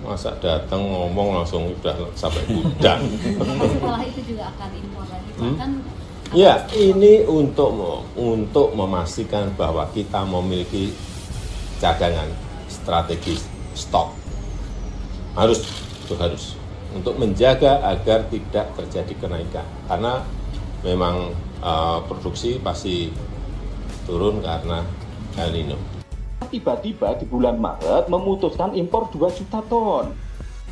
masa datang ngomong langsung udah sampai gudang. Setelah itu juga akan impor lagi, bahkan ya, ini untuk memastikan bahwa kita memiliki cadangan strategis stok. Harus untuk menjaga agar tidak terjadi kenaikan. Karena memang produksi pasti turun karena El Nino. Tiba-tiba di bulan Maret memutuskan impor 2 juta ton.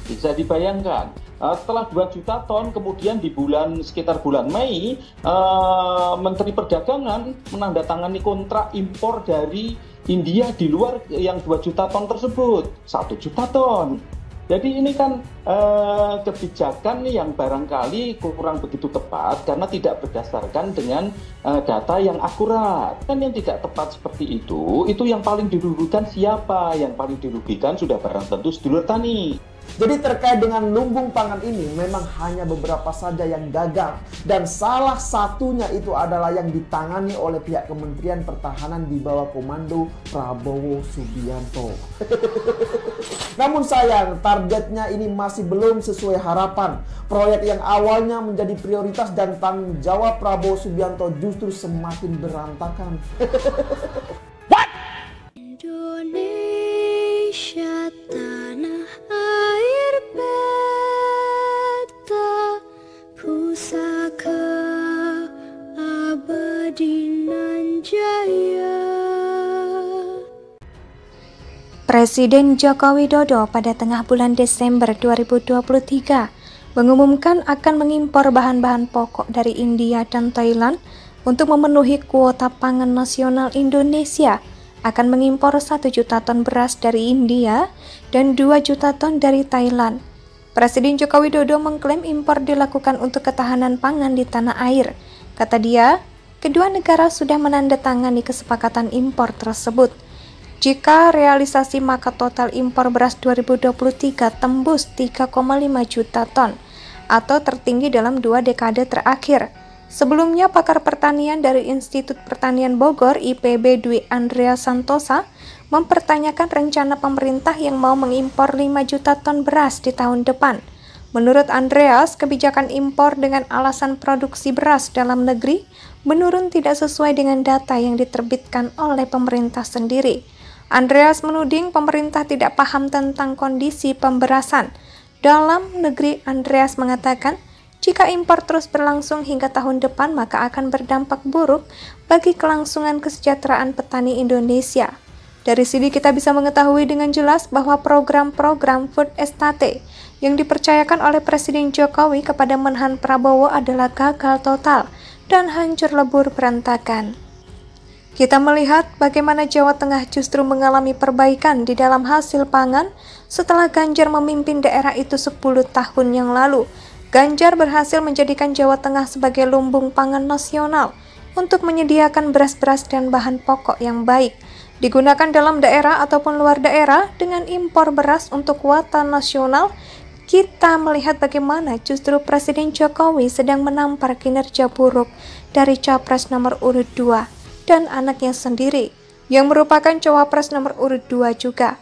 Bisa dibayangkan, setelah 2 juta ton, kemudian di sekitar bulan Mei, Menteri Perdagangan menandatangani kontrak impor dari India di luar yang 2 juta ton tersebut, 1 juta ton. Jadi ini kan kebijakan yang barangkali kurang begitu tepat karena tidak berdasarkan dengan data yang akurat. Kan yang tidak tepat seperti itu yang paling dirugikan siapa? Yang paling dirugikan sudah barang tentu sedulur tani. Jadi terkait dengan lumbung pangan ini memang hanya beberapa saja yang gagal. Dan salah satunya itu adalah yang ditangani oleh pihak Kementerian Pertahanan di bawah komando Prabowo Subianto. Namun sayang, targetnya ini masih belum sesuai harapan. Proyek yang awalnya menjadi prioritas dan tanggung jawab Prabowo Subianto justru semakin berantakan. Indonesia tanah air beta, pusaka abadi nan jaya. Presiden Joko Widodo pada tengah bulan Desember 2023 mengumumkan akan mengimpor bahan-bahan pokok dari India dan Thailand untuk memenuhi kuota pangan nasional Indonesia. Akan mengimpor 1 juta ton beras dari India dan 2 juta ton dari Thailand. Presiden Joko Widodo mengklaim impor dilakukan untuk ketahanan pangan di tanah air. Kata dia, kedua negara sudah menandatangani kesepakatan impor tersebut. Jika realisasi maka total impor beras 2023 tembus 3,5 juta ton atau tertinggi dalam 2 dekade terakhir. Sebelumnya, pakar pertanian dari Institut Pertanian Bogor (IPB) Dwi Andrea Santosa mempertanyakan rencana pemerintah yang mau mengimpor 5 juta ton beras di tahun depan. Menurut Andreas, kebijakan impor dengan alasan produksi beras dalam negeri menurun tidak sesuai dengan data yang diterbitkan oleh pemerintah sendiri. Andreas menuding pemerintah tidak paham tentang kondisi pemberasan. Dalam negeri, Andreas mengatakan, jika impor terus berlangsung hingga tahun depan, maka akan berdampak buruk bagi kelangsungan kesejahteraan petani Indonesia. Dari sini kita bisa mengetahui dengan jelas bahwa program-program food estate yang dipercayakan oleh Presiden Jokowi kepada Menhan Prabowo adalah gagal total dan hancur lebur berantakan. Kita melihat bagaimana Jawa Tengah justru mengalami perbaikan di dalam hasil pangan setelah Ganjar memimpin daerah itu 10 tahun yang lalu. Ganjar berhasil menjadikan Jawa Tengah sebagai lumbung pangan nasional untuk menyediakan beras-beras dan bahan pokok yang baik, digunakan dalam daerah ataupun luar daerah dengan impor beras untuk kuota nasional. Kita melihat bagaimana justru Presiden Jokowi sedang menampar kinerja buruk dari Capres nomor urut 2 dan anaknya sendiri, yang merupakan Cawapres nomor urut 2 juga.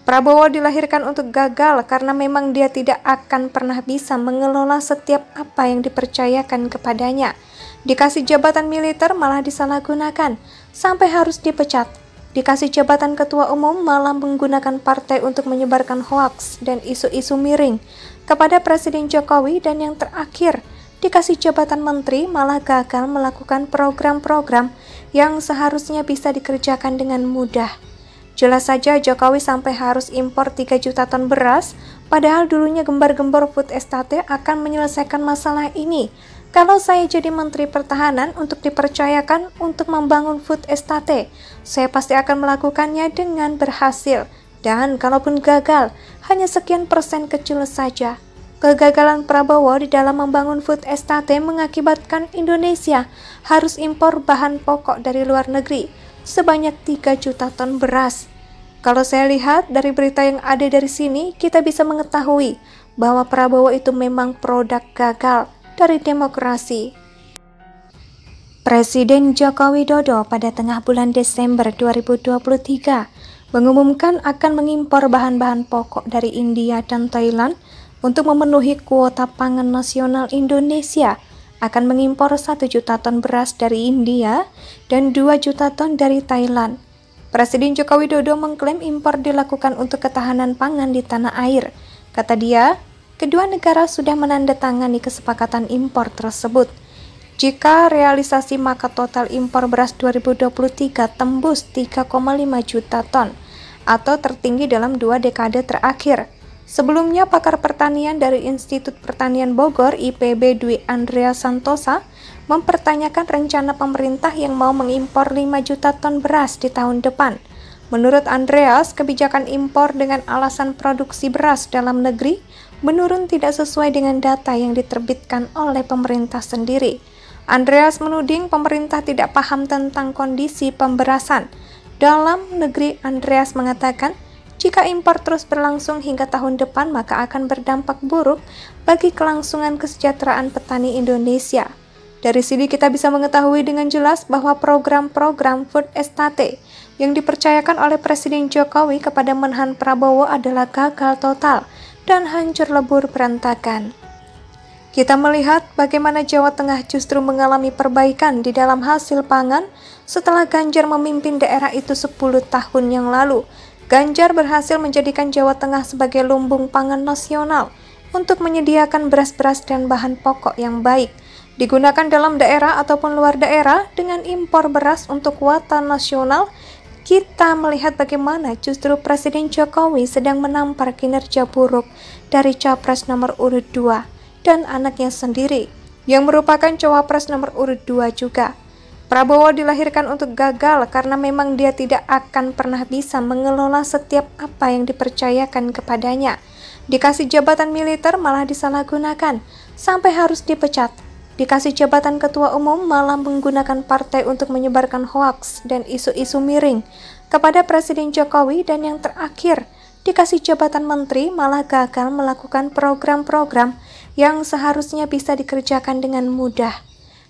Prabowo dilahirkan untuk gagal karena memang dia tidak akan pernah bisa mengelola setiap apa yang dipercayakan kepadanya. Dikasih jabatan militer malah disalahgunakan, sampai harus dipecat. Dikasih jabatan ketua umum malah menggunakan partai untuk menyebarkan hoaks dan isu-isu miring kepada Presiden Jokowi, dan yang terakhir, dikasih jabatan menteri malah gagal melakukan program-program yang seharusnya bisa dikerjakan dengan mudah. Jelas saja Jokowi sampai harus impor 3 juta ton beras, padahal dulunya gembar-gembor food estate akan menyelesaikan masalah ini. Kalau saya jadi Menteri Pertahanan untuk dipercayakan untuk membangun food estate, saya pasti akan melakukannya dengan berhasil. Dan kalaupun gagal, hanya sekian persen kecil saja. Kegagalan Prabowo di dalam membangun food estate mengakibatkan Indonesia harus impor bahan pokok dari luar negeri sebanyak 3 juta ton beras. Kalau saya lihat dari berita yang ada dari sini, kita bisa mengetahui bahwa Prabowo itu memang produk gagal dari demokrasi. Presiden Joko Widodo pada tengah bulan Desember 2023 mengumumkan akan mengimpor bahan-bahan pokok dari India dan Thailand untuk memenuhi kuota pangan nasional Indonesia. Akan mengimpor 1 juta ton beras dari India dan 2 juta ton dari Thailand. Presiden Joko Widodo mengklaim impor dilakukan untuk ketahanan pangan di tanah air. Kata dia, kedua negara sudah menandatangani kesepakatan impor tersebut. Jika realisasi maka total impor beras 2023 tembus 3,5 juta ton atau tertinggi dalam 2 dekade terakhir. Sebelumnya, pakar pertanian dari Institut Pertanian Bogor IPB Dwi Andrea Santosa mempertanyakan rencana pemerintah yang mau mengimpor 5 juta ton beras di tahun depan. Menurut Andreas, kebijakan impor dengan alasan produksi beras dalam negeri menurun tidak sesuai dengan data yang diterbitkan oleh pemerintah sendiri. Andreas menuding pemerintah tidak paham tentang kondisi pemberasan. Dalam negeri, Andreas mengatakan, jika impor terus berlangsung hingga tahun depan, maka akan berdampak buruk bagi kelangsungan kesejahteraan petani Indonesia. Dari sini kita bisa mengetahui dengan jelas bahwa program-program food estate yang dipercayakan oleh Presiden Jokowi kepada Menhan Prabowo adalah gagal total dan hancur lebur berantakan. Kita melihat bagaimana Jawa Tengah justru mengalami perbaikan di dalam hasil pangan setelah Ganjar memimpin daerah itu 10 tahun yang lalu. Ganjar berhasil menjadikan Jawa Tengah sebagai lumbung pangan nasional untuk menyediakan beras-beras dan bahan pokok yang baik, digunakan dalam daerah ataupun luar daerah dengan impor beras untuk kuota nasional. Kita melihat bagaimana justru Presiden Jokowi sedang menampar kinerja buruk dari Capres nomor urut 2 dan anaknya sendiri, yang merupakan Cawapres nomor urut 2 juga. Prabowo dilahirkan untuk gagal karena memang dia tidak akan pernah bisa mengelola setiap apa yang dipercayakan kepadanya. Dikasih jabatan militer malah disalahgunakan, sampai harus dipecat. Dikasih jabatan ketua umum malah menggunakan partai untuk menyebarkan hoaks dan isu-isu miring kepada Presiden Jokowi, dan yang terakhir, dikasih jabatan menteri malah gagal melakukan program-program yang seharusnya bisa dikerjakan dengan mudah.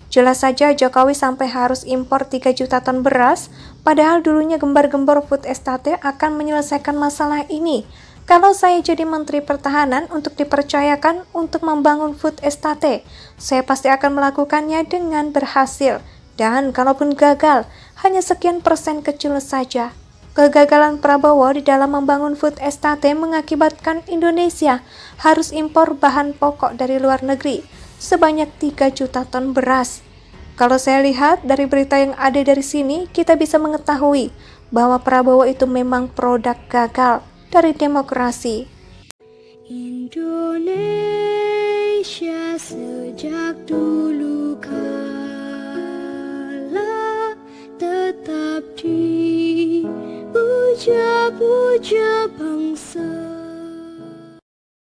Jelas saja Jokowi sampai harus impor 3 juta ton beras, padahal dulunya gembar-gembor food estate akan menyelesaikan masalah ini. Kalau saya jadi Menteri Pertahanan untuk dipercayakan untuk membangun food estate, saya pasti akan melakukannya dengan berhasil. Dan kalaupun gagal, hanya sekian persen kecil saja. Kegagalan Prabowo di dalam membangun food estate mengakibatkan Indonesia harus impor bahan pokok dari luar negeri sebanyak 3 juta ton beras. Kalau saya lihat dari berita yang ada dari sini, kita bisa mengetahui bahwa Prabowo itu memang produk gagal dari demokrasi. Indonesia sejak dulu kala tetap dipuja-puja bangsa.